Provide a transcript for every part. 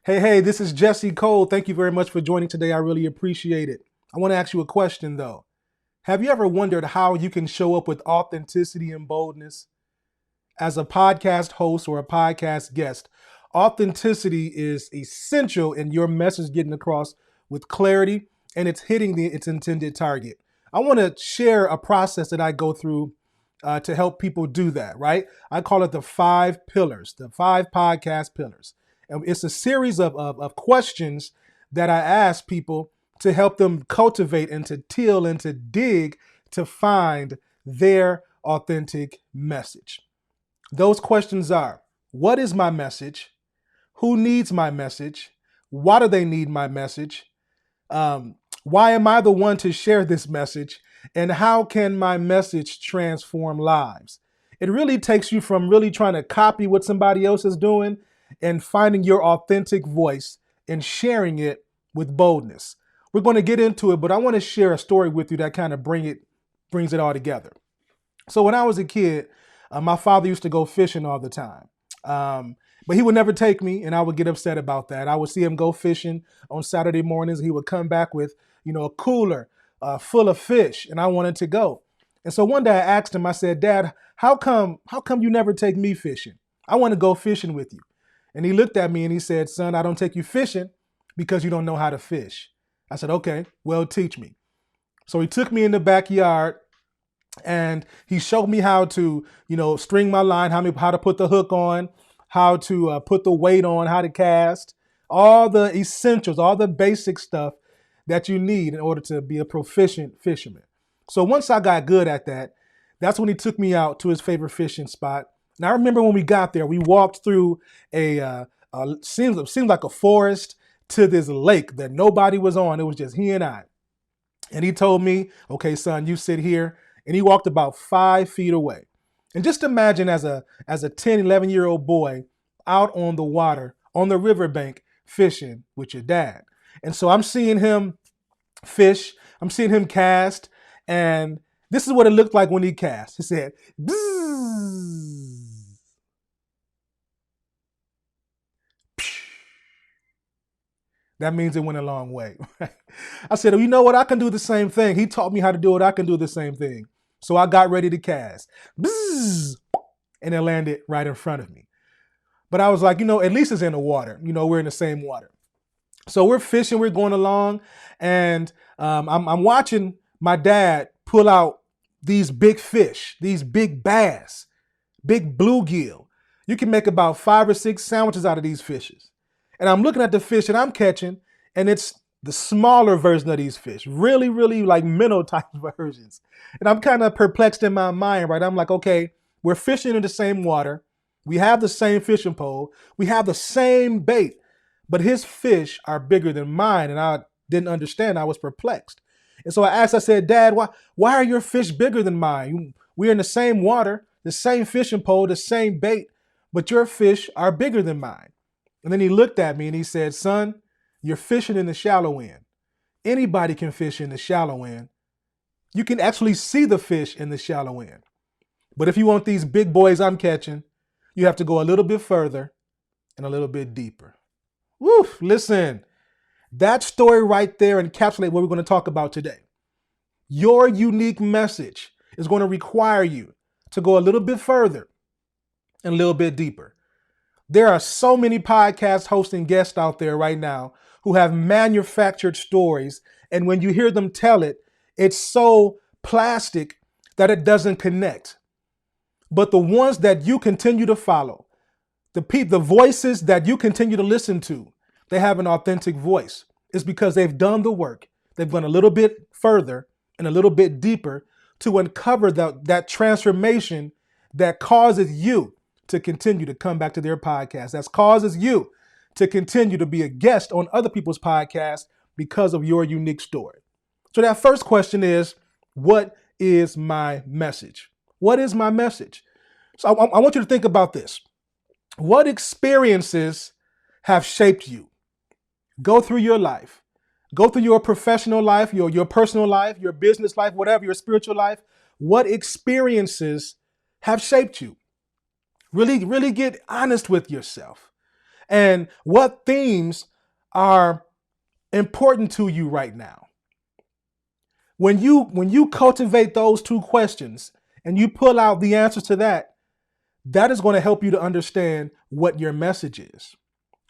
Hey, this is Jesse Cole. Thank you very much for joining today. I really appreciate it. I want to ask you a question though. Have you ever wondered how you can show up with authenticity and boldness as a podcast host or a podcast guest? Authenticity is essential in your message getting across with clarity and it's hitting its intended target. I want to share a process that I go through to help people do that, right? I call it the 5 pillars, the 5 podcast pillars. And it's a series of questions that I ask people to help them cultivate and to till and to dig to find their authentic message. Those questions are: what is my message? Who needs my message? Why do they need my message? Um, why am I the one to share this message? And how can my message transform lives? It really takes you from really trying to copy what somebody else is doing and finding your authentic voice and sharing it with boldness. We're going to get into it, but I want to share a story with you that kind of brings it all together. So when I was a kid, my father used to go fishing all the time. But he would never take me, and I would get upset about that. I would see him go fishing on Saturday mornings. He would come back with, a cooler full of fish, and I wanted to go. And so one day I asked him, I said, Dad, how come you never take me fishing? I want to go fishing with you. And he looked at me and he said, Son, I don't take you fishing because you don't know how to fish. I said, okay, well, teach me. So he took me in the backyard and he showed me how to, string my line, how to put the hook on, how to put the weight on, how to cast, all the essentials, all the basic stuff that you need in order to be a proficient fisherman. So once I got good at that, that's when he took me out to his favorite fishing spot. And I remember when we got there, we walked through seems like a forest to this lake that nobody was on. It was just he and I. And he told me, okay, son, you sit here. And he walked about 5 feet away. And just imagine as a 10, 11-year-old boy out on the water, on the riverbank, fishing with your dad. And so I'm seeing him fish, I'm seeing him cast, and this is what it looked like when he cast. He said, bzzz. That means it went a long way. I said, you know what? I can do the same thing. He taught me how to do it. I can do the same thing. So I got ready to cast. Bzzz, and it landed right in front of me. But I was like, at least it's in the water. We're in the same water. So we're fishing, we're going along, and I'm watching my dad pull out these big fish, these big bass, big bluegill. You can make about 5 or 6 sandwiches out of these fishes. And I'm looking at the fish that I'm catching, and it's the smaller version of these fish, really, really like minnow type versions. And I'm kind of perplexed in my mind, right? I'm like, okay, we're fishing in the same water. We have the same fishing pole. We have the same bait, but his fish are bigger than mine. And I didn't understand. I was perplexed. And so I said, Dad, why are your fish bigger than mine? We're in the same water, the same fishing pole, the same bait, but your fish are bigger than mine. And then he looked at me and he said, Son, you're fishing in the shallow end. Anybody can fish in the shallow end. You can actually see the fish in the shallow end. But if you want these big boys I'm catching, you have to go a little bit further and a little bit deeper. Woo, listen, that story right there encapsulates what we're going to talk about today. Your unique message is going to require you to go a little bit further and a little bit deeper. There are so many podcast hosting guests out there right now who have manufactured stories. And when you hear them tell it, it's so plastic that it doesn't connect. But the ones that you continue to follow, the voices that you continue to listen to, they have an authentic voice. It's because they've done the work. They've gone a little bit further and a little bit deeper to uncover that transformation that causes you to continue to come back to their podcast. That causes you to continue to be a guest on other people's podcasts because of your unique story. So that first question is, what is my message? What is my message? So I want you to think about this. What experiences have shaped you? Go through your life. Go through your professional life, your personal life, your business life, whatever, your spiritual life. What experiences have shaped you? Really, really get honest with yourself And what themes are important to you right now? When you cultivate those two questions and you pull out the answers to that, that is going to help you to understand what your message is.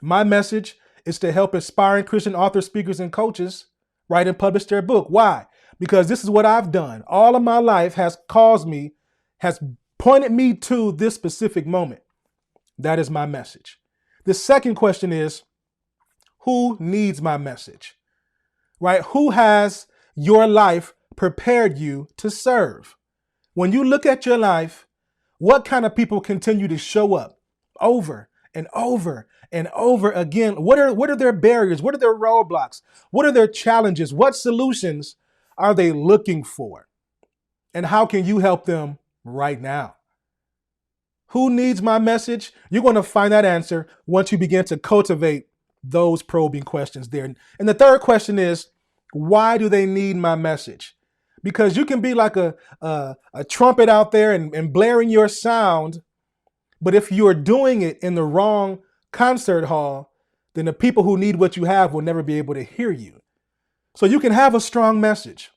My message is to help aspiring Christian authors, speakers, and coaches write and publish their book. Why? Because this is what I've done. All of my life has pointed me to this specific moment. That is my message. The second question is, who needs my message? Right? Who has your life prepared you to serve? When you look at your life, what kind of people continue to show up over and over and over again? What are their barriers? What are their roadblocks? What are their challenges? What solutions are they looking for? And how can you help them right now? Who needs my message? You're going to find that answer once you begin to cultivate those probing questions there. And the third question is, why do they need my message? Because you can be like a trumpet out there and blaring your sound, but if you're doing it in the wrong concert hall, then the people who need what you have will never be able to hear you. So you can have a strong message.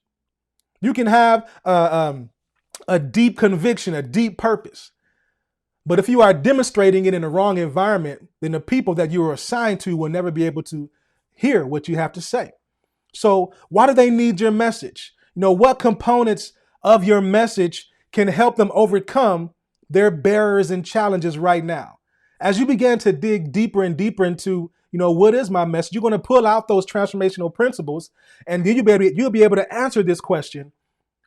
You can have a deep conviction, a deep purpose. But if you are demonstrating it in the wrong environment, then the people that you are assigned to will never be able to hear what you have to say. So why do they need your message? What components of your message can help them overcome their barriers and challenges right now? As you begin to dig deeper and deeper into, what is my message, you're going to pull out those transformational principles, and then you'll be able to answer this question: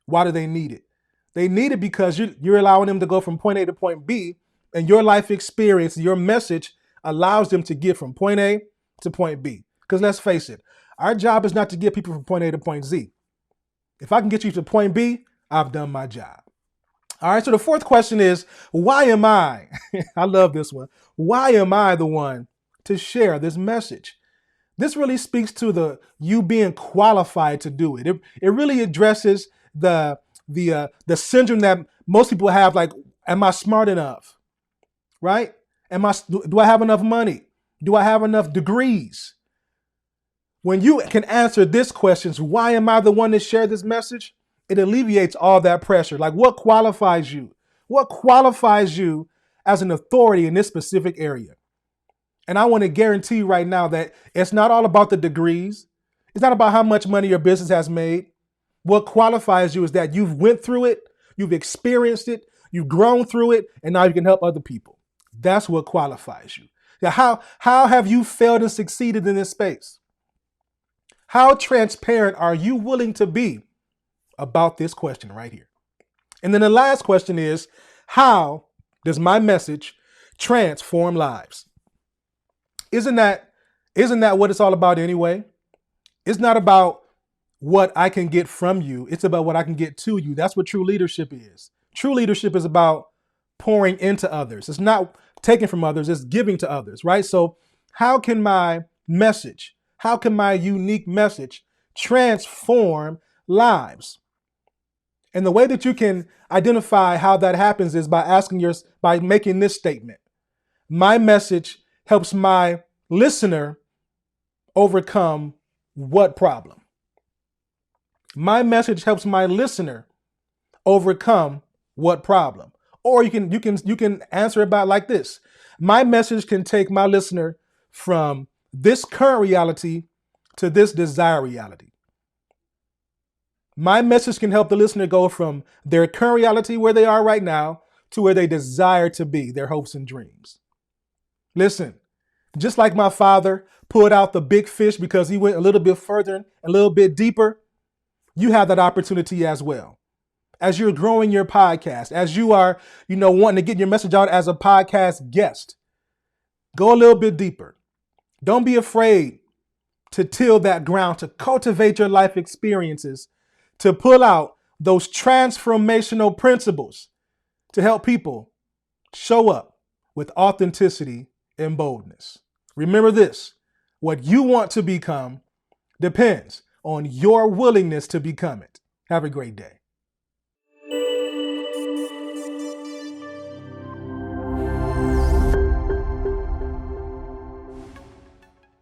why do they need it? They need it because you're allowing them to go from point A to point B, and your life experience, your message allows them to get from point A to point B. Because let's face it, our job is not to get people from point A to point Z. If I can get you to point B, I've done my job. All right, so the fourth question is, why am I? I love this one. Why am I the one to share this message? This really speaks to you being qualified to do it. It really addresses the syndrome that most people have, like, am I smart enough? Right? Do I have enough money? Do I have enough degrees? When you can answer this question, why am I the one to share this message? It alleviates all that pressure. Like, what qualifies you? What qualifies you as an authority in this specific area? And I want to guarantee you right now that it's not all about the degrees. It's not about how much money your business has made. What qualifies you is that you've went through it, you've experienced it, you've grown through it, and now you can help other people. That's what qualifies you. Now, how have you failed and succeeded in this space? How transparent are you willing to be about this question right here? And then the last question is, how does my message transform lives? Isn't that what it's all about anyway? It's not about what I can get from you. It's about what I can get to you. That's what true leadership is. True leadership is about pouring into others. It's not taking from others, it's giving to others, right? So how can my unique message transform lives? And the way that you can identify how that happens is by making this statement. My message helps my listener overcome what problem? My message helps my listener overcome what problem? Or you can answer it like this. My message can take my listener from this current reality to this desired reality. My message can help the listener go from their current reality, where they are right now, to where they desire to be, their hopes and dreams. Listen, just like my father pulled out the big fish because he went a little bit further, a little bit deeper, you have that opportunity as well. As you're growing your podcast, as you are, wanting to get your message out as a podcast guest, go a little bit deeper. Don't be afraid to till that ground, to cultivate your life experiences, to pull out those transformational principles to help people show up with authenticity and boldness. Remember this: what you want to become depends on your willingness to become it. Have a great day.